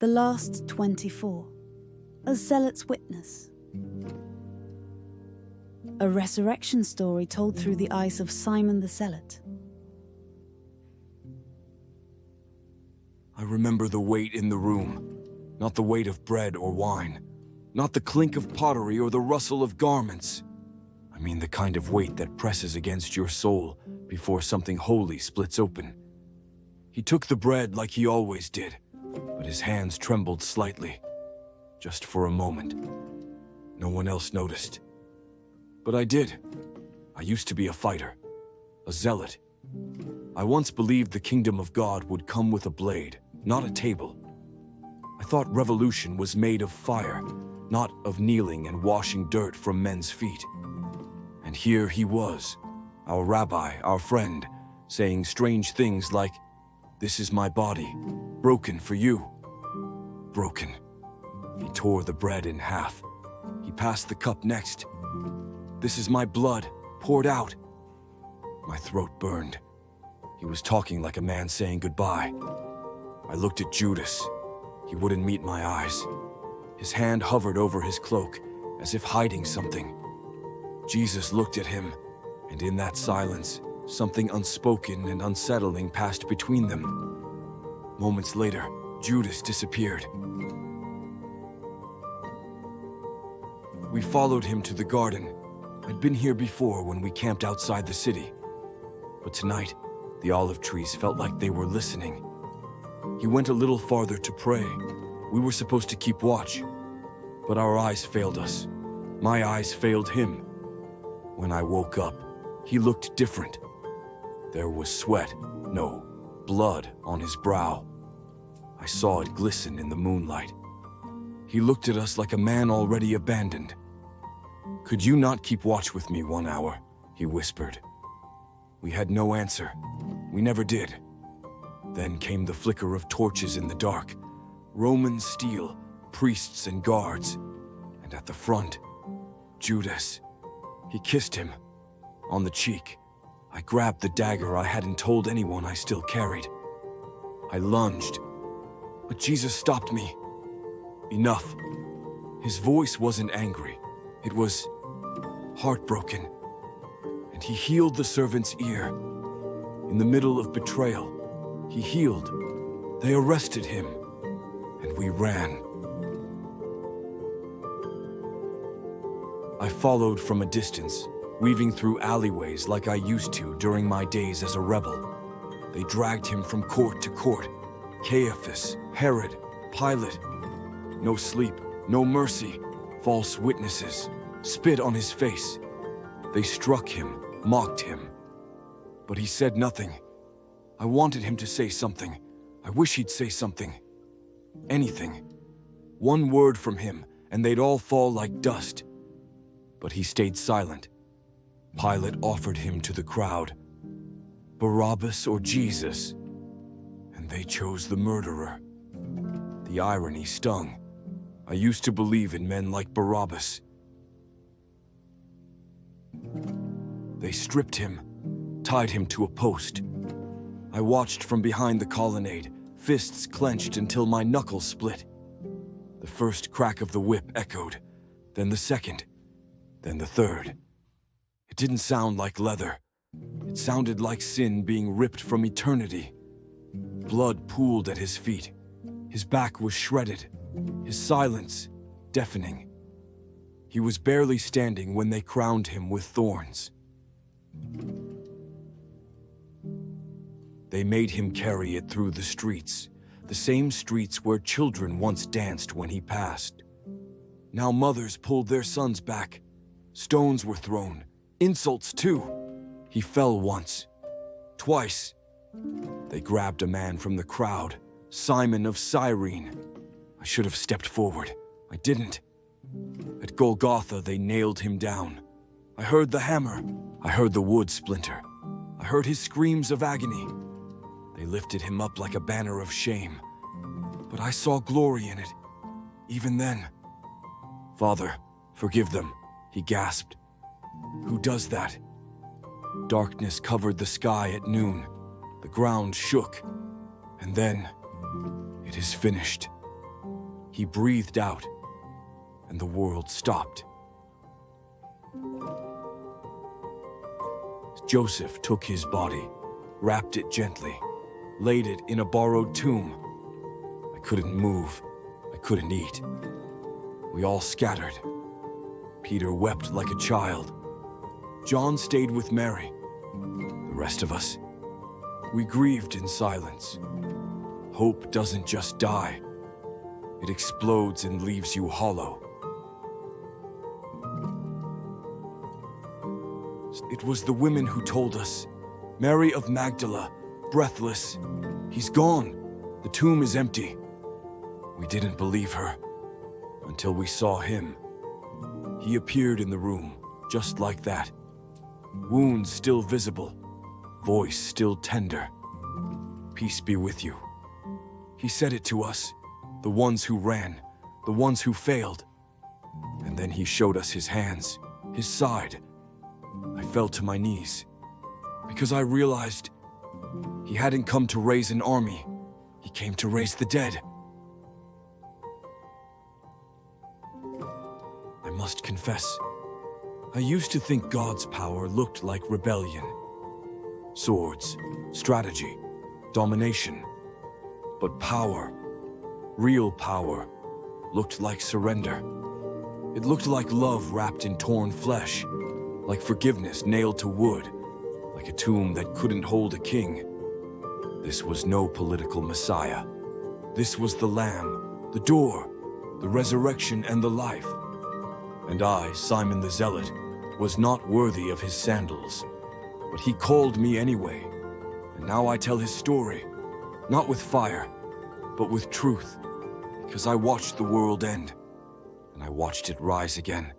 The last 24. A zealot's witness. A resurrection story told through the eyes of Simon the Zealot. I remember the weight in the room, not the weight of bread or wine, not the clink of pottery or the rustle of garments. I mean the kind of weight that presses against your soul before something holy splits open. He took the bread like he always did, but his hands trembled slightly, just for a moment. No one else noticed. But I did. I used to be a fighter, a zealot. I once believed the kingdom of God would come with a blade, not a table. I thought revolution was made of fire, not of kneeling and washing dirt from men's feet. And here he was, our rabbi, our friend, saying strange things like, "This is my body, broken for you." Broken. He tore the bread in half. He passed the cup next. "This is my blood, poured out." My throat burned. He was talking like a man saying goodbye. I looked at Judas. He wouldn't meet my eyes. His hand hovered over his cloak, as if hiding something. Jesus looked at him, and in that silence, something unspoken and unsettling passed between them. Moments later, Judas disappeared. We followed him to the garden. I'd been here before when we camped outside the city. But tonight, the olive trees felt like they were listening. He went a little farther to pray. We were supposed to keep watch. But our eyes failed us. My eyes failed him. When I woke up, he looked different. There was sweat, no, blood on his brow. I saw it glisten in the moonlight. He looked at us like a man already abandoned. "Could you not keep watch with me 1 hour?" he whispered. We had no answer. We never did. Then came the flicker of torches in the dark. Roman steel, priests and guards. And at the front, Judas. He kissed him. On the cheek. I grabbed the dagger I hadn't told anyone I still carried. I lunged. But Jesus stopped me. Enough. His voice wasn't angry. It was heartbroken. And he healed the servant's ear. In the middle of betrayal, he healed. They arrested him. And we ran. I followed from a distance, weaving through alleyways like I used to during my days as a rebel. They dragged him from court to court. Caiaphas, Herod, Pilate. No sleep, no mercy. False witnesses, spit on his face. They struck him, mocked him. But he said nothing. I wanted him to say something. I wish he'd say something. Anything. One word from him, and they'd all fall like dust. But he stayed silent. Pilate offered him to the crowd. Barabbas or Jesus? And they chose the murderer. The irony stung. I used to believe in men like Barabbas. They stripped him, tied him to a post. I watched from behind the colonnade, fists clenched until my knuckles split. The first crack of the whip echoed, then the second, then the third. It didn't sound like leather. It sounded like sin being ripped from eternity. Blood pooled at his feet. His back was shredded. His silence, deafening. He was barely standing when they crowned him with thorns. They made him carry it through the streets, the same streets where children once danced when he passed. Now mothers pulled their sons back. Stones were thrown, insults too. He fell once, twice. They grabbed a man from the crowd, Simon of Cyrene. I should have stepped forward. I didn't. At Golgotha, they nailed him down. I heard the hammer. I heard the wood splinter. I heard his screams of agony. They lifted him up like a banner of shame. But I saw glory in it, even then. "Father, forgive them," he gasped. "Who does that?" Darkness covered the sky at noon. The ground shook. And then, "It is finished." He breathed out, and the world stopped. Joseph took his body, wrapped it gently, laid it in a borrowed tomb. I couldn't move. I couldn't eat. We all scattered. Peter wept like a child. John stayed with Mary. The rest of us, we grieved in silence. Hope doesn't just die. It explodes and leaves you hollow. It was the women who told us. Mary of Magdala, breathless. He's gone. The tomb is empty. We didn't believe her until we saw him. He appeared in the room, just like that. Wounds still visible, voice still tender. Peace be with you. He said it to us, the ones who ran, the ones who failed. And then he showed us his hands, his side. I fell to my knees, because I realized he hadn't come to raise an army. He came to raise the dead. I must confess, I used to think God's power looked like rebellion. Swords, strategy, domination. But power, real power, looked like surrender. It looked like love wrapped in torn flesh, like forgiveness nailed to wood, like a tomb that couldn't hold a king. This was no political messiah. This was the Lamb, the door, the resurrection and the life. And I, Simon the Zealot, was not worthy of his sandals, but he called me anyway. And now I tell his story, not with fire, but with truth, because I watched the world end, and I watched it rise again.